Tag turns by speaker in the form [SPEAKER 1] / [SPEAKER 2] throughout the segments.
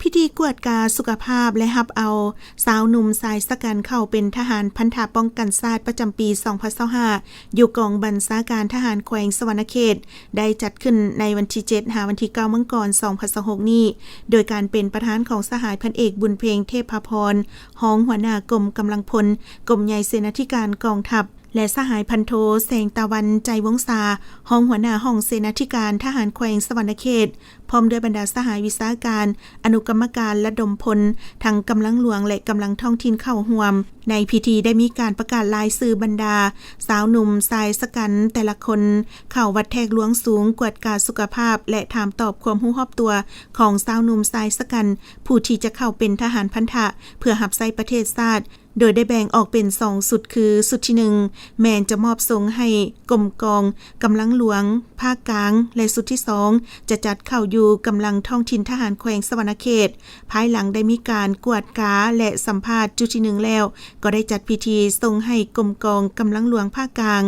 [SPEAKER 1] พิธีกวดกาสุขภาพและรับเอาสาวหนุ่มสายสกันเข้าเป็นทหารพันธะป้องกันชาติประจำปี 2025 อยู่กองบัญชาการทหารแขวงสวรรณเขตได้จัดขึ้นในวันที่ 7 หาวันที่ 9 มังกร 2026 นี้โดยการเป็นประธานของสหายพันเอกบุญเพลงเทพพรรองหัวหน้ากรมกำลังพลกรมใหญ่เสนาธิการกองทัพและสหายพันโทแสงตะวันใจวงศาห้องหัวหน้าห้องเสนาธิการทหารแขวงสวรรณเขตพร้อมด้วยบรรดาสหายวิชาการอนุกรรมการระดมพลทั้งกำลังหลวงและกำลังท้องถิ่นเข้าร่วมในพิธีได้มีการประกาศรายชื่อบรรดาสาวหนุ่มสายสกันแต่ละคนเข้าวัดแทกหลวงสูงกวดกาสุขภาพและถามตอบความรู้รอบตัวของสาวหนุ่มสายสกันผู้ที่จะเข้าเป็นทหารพันธะเพื่อรับใช้ประเทศชาติโดยได้แบ่งออกเป็น2สุดคือสุดที่1แมนจะมอบทรงให้กรมกองกำลังหลวงภาคกลางและสุดที่2จะจัดเข้าอยู่กำลังท้องถิ่นทหารแขวงสวรรณเขตภายหลังได้มีการกวดกาและสัมภาษณ์จุดที่1แล้วก็ได้จัดพิธีทรงให้กรมกองกำลังหลวงภาคกลาง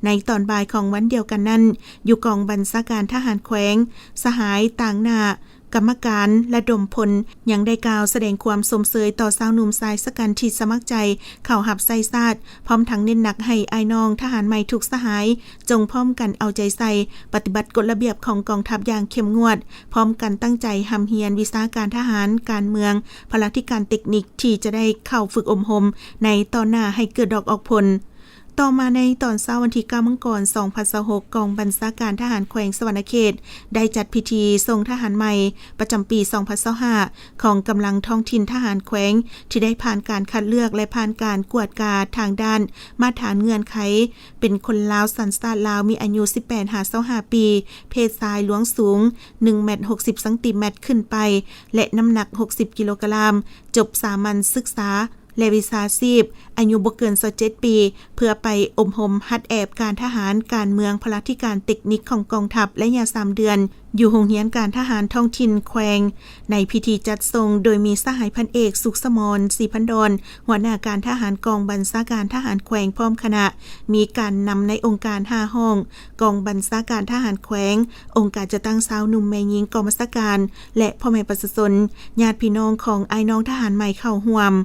[SPEAKER 1] ในตอนบ่ายของวันเดียวกันนั้นอยู่กองบัญชาการทหารแขวงสหายต่างหน้ากรรมการและดมพลยังได้กล่าวแสดงความสมเสยต่อสาวหนุ่มสายสกันที่สมัครใจเข้าหับใส่ชาติพร้อมทั้งเน้นหนักให้อ้ายน้องทหารใหม่ทุกสหายจงพร้อมกันเอาใจใส่ปฏิบัติกฎระเบียบของกองทัพอย่างเข้มงวดพร้อมกันตั้งใจหำเฮียนวิชาการทหารการเมืองพละธิการเทคนิคที่จะได้เข้าฝึกอบรมในตอนหน้าให้เกิดดอกออกผลต่อมาในตอนเช้าวันที่ 9 มังกร 2026 กองบัญชาการทหารแขวงสวรรณเขตได้จัดพิธีทรงทหารใหม่ประจำปี 2025 ของกำลังท้องถิ่นทหารแขวงที่ได้ผ่านการคัดเลือกและผ่านการกวดกาทางด้านมาตรฐานเงื่อนไขเป็นคนลาวสัญชาติลาวมีอายุ 18-25 ปี เพศชายหลวงสูง 1 เมตร 60 เซนติเมตรขึ้นไปและน้ำหนัก 60 กิโลกรัมจบสามัญศึกษาและวิชาชีพอายุบ่เกิน27ปีเพื่อไปอบรมหัดแอบการทหารการเมืองพละธิการเทคนิคของกองทัพและยา3เดือนอยู่โรงเรียนการทหารท้องถิ่นแขวงในพิธีจัดทรงโดยมีสหายพันเอกสุขสมรศรีพันดรหัวหน้าการทหารกองบัญชาการทหารแขวงพร้อมคณะมีการนำในองค์การ5ห้องกองบัญชาการทหารแขวงองค์การจะตั้งสาวหนุ่มแม่หญิงกองบัญชาการและพ่อแม่ประชาชนญาติพี่น้องของอ้ายน้องทหารใหม่เข้าร่วม